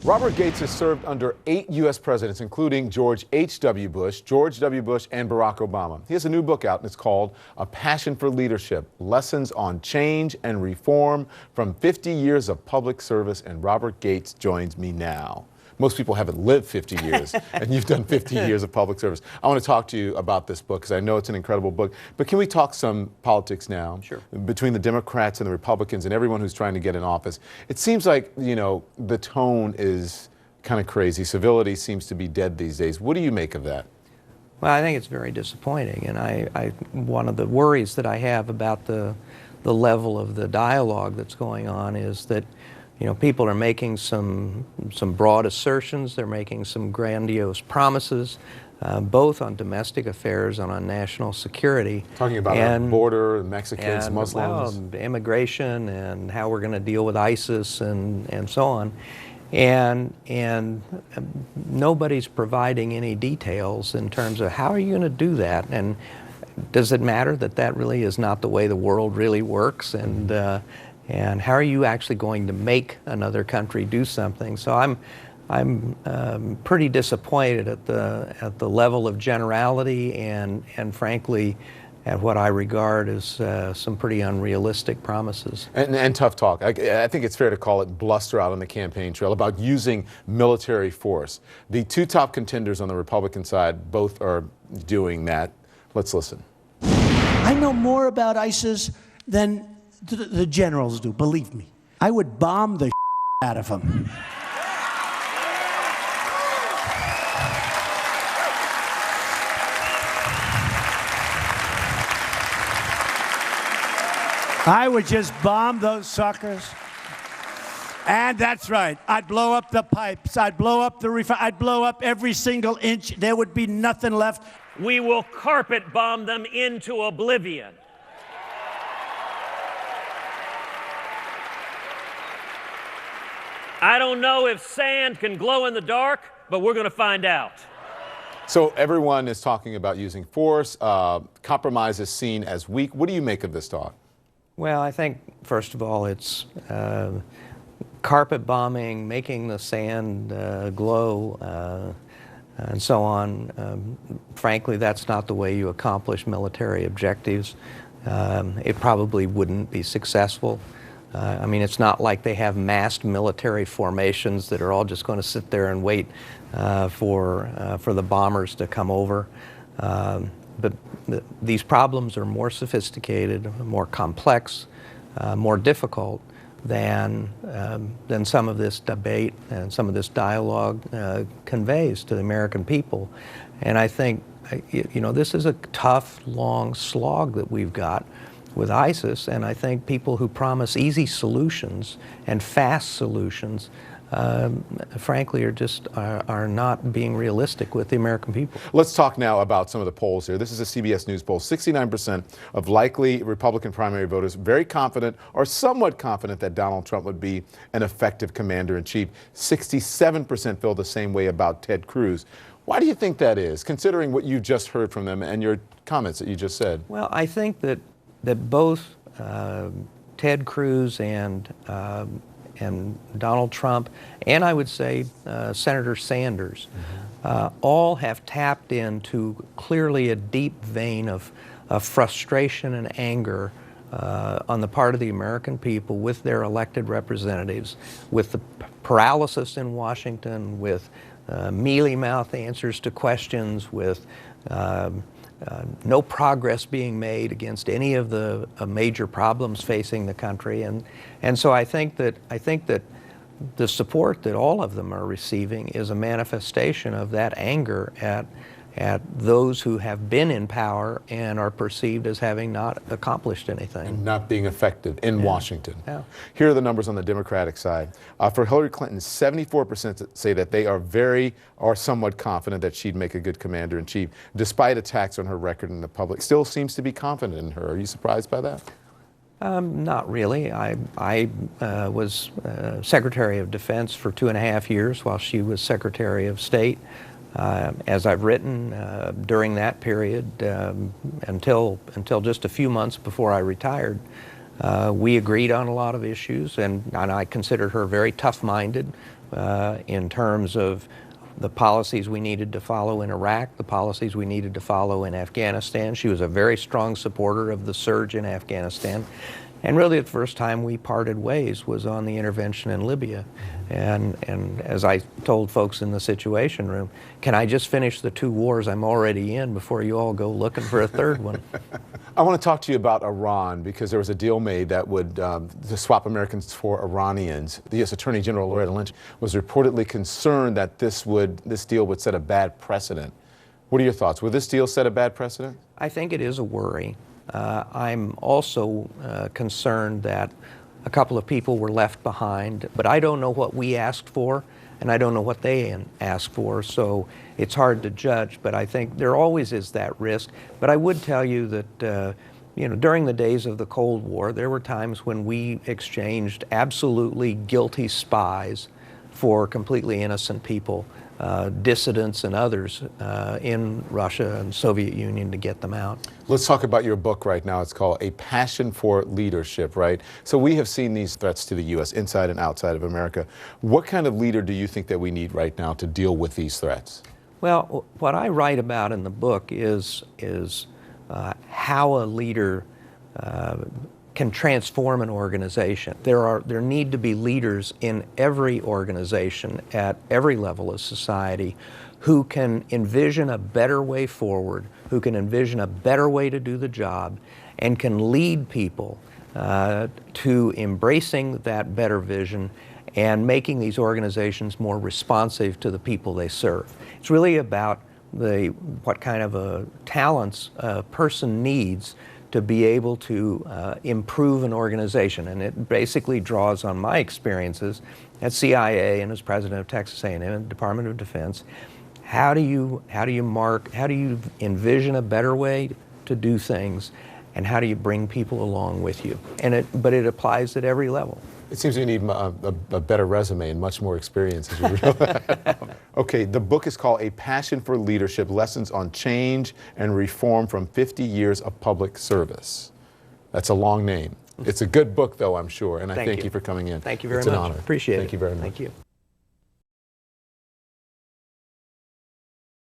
Robert Gates has served under 8 U.S. presidents, including George H.W. Bush, George W. Bush, and Barack Obama. He has a new book out, and it's called A Passion for Leadership, Lessons on Change and Reform from 50 Years of Public Service, and Robert Gates joins me now. Most people haven't lived 50 years, and you've done 50 years of public service. I want to talk to you about this book, because I know it's an incredible book. But can we talk some politics now? Sure. Between the Democrats and the Republicans and everyone who's trying to get in office. It seems like, you know, the tone is kind of crazy. Civility seems to be dead these days. What do you make of that? Well, I think it's very disappointing, and one of the worries that I have about the level of the dialogue that's going on is that, you know, people are making some broad assertions. They're making some grandiose promises, both on domestic affairs and on national security. Talking about our border, Mexicans, Muslims. Well, immigration and how we're going to deal with ISIS and so on. And nobody's providing any details in terms of how are you going to do that, and does it matter that that really is not the way the world really works, and how are you actually going to make another country do something? So I'm pretty disappointed at the level of generality and frankly at what I regard as some pretty unrealistic promises. And tough talk. I think it's fair to call it bluster out on the campaign trail about using military force. The two top contenders on the Republican side both are doing that. Let's listen. I know more about ISIS than the generals do, believe me. I would bomb the out of them. I would just bomb those suckers. And that's right. I'd blow up the pipes. I'd blow up the I'd blow up every single inch. There would be nothing left. We will carpet bomb them into oblivion. I don't know if sand can glow in the dark, but we're going to find out. So everyone is talking about using force. Compromise is seen as weak. What do you make of this talk? Well, I think, first of all, it's carpet bombing, making the sand glow, and so on. Frankly, that's not the way you accomplish military objectives. It probably wouldn't be successful. I mean, it's not like they have massed military formations that are all just going to sit there and wait for the bombers to come over. But these problems are more sophisticated, more complex, more difficult than some of this debate and some of this dialogue conveys to the American people. And I think, you know, this is a tough, long slog that we've got with ISIS, and I think people who promise easy solutions and fast solutions, frankly, are not being realistic with the American people. Let's talk now about some of the polls here. This is a CBS News poll. 69% of likely Republican primary voters very confident or somewhat confident that Donald Trump would be an effective commander-in-chief. 67% feel the same way about Ted Cruz. Why do you think that is, considering what you just heard from them and your comments that you just said? Well, I think that both Ted Cruz and Donald Trump, and I would say Senator Sanders, all have tapped into clearly a deep vein of frustration and anger on the part of the American people with their elected representatives, with the paralysis in Washington, with mealy-mouthed answers to questions, with no progress being made against any of the major problems facing the country, and so I think that the support that all of them are receiving is a manifestation of that anger at those who have been in power and are perceived as having not accomplished anything. And not being effective in Washington. Yeah. Here are the numbers on the Democratic side. For Hillary Clinton, 74% say that they are very or somewhat confident that she'd make a good commander-in-chief, despite attacks on her record in the public. Still seems to be confident in her. Are you surprised by that? Not really. I was Secretary of Defense for 2.5 years while she was Secretary of State. As I've written, during that period, until just a few months before I retired, We agreed on a lot of issues, and I considered her very tough-minded in terms of the policies we needed to follow in Iraq, the policies we needed to follow in Afghanistan. She was a very strong supporter of the surge in Afghanistan. And really the first time we parted ways was on the intervention in Libya. And as I told folks in the Situation Room, can I just finish the 2 wars I'm already in before you all go looking for a third one? I want to talk to you about Iran, because there was a deal made that would to swap Americans for Iranians. The U.S. Attorney General Loretta Lynch was reportedly concerned that this deal would set a bad precedent. What are your thoughts? Will this deal set a bad precedent? I think it is a worry. I'm also concerned that a couple of people were left behind, but I don't know what we asked for, and I don't know what they asked for, so it's hard to judge, but I think there always is that risk. But I would tell you that during the days of the Cold War, there were times when we exchanged absolutely guilty spies for completely innocent people, dissidents and others in Russia and Soviet Union, to get them out. Let's talk about your book right now. It's called A Passion for Leadership, right? So we have seen these threats to the U.S. inside and outside of America. What kind of leader do you think that we need right now to deal with these threats? Well, what I write about in the book is how a leader can transform an organization. There need to be leaders in every organization at every level of society who can envision a better way forward, who can envision a better way to do the job, and can lead people to embracing that better vision and making these organizations more responsive to the people they serve. It's really about what kind of talents a person needs to be able to improve an organization. And it basically draws on my experiences at CIA and as president of Texas A&M and Department of Defense. How do you envision a better way to do things, and how do you bring people along with you? But it applies at every level. It seems you need a better resume and much more experience. As you realize. Okay, the book is called A Passion for Leadership, Lessons on Change and Reform from 50 Years of Public Service. That's a long name. It's a good book, though, I'm sure, and I thank you for coming in. Thank you very much. It's an honor. Appreciate it. Thank you very much. Thank you.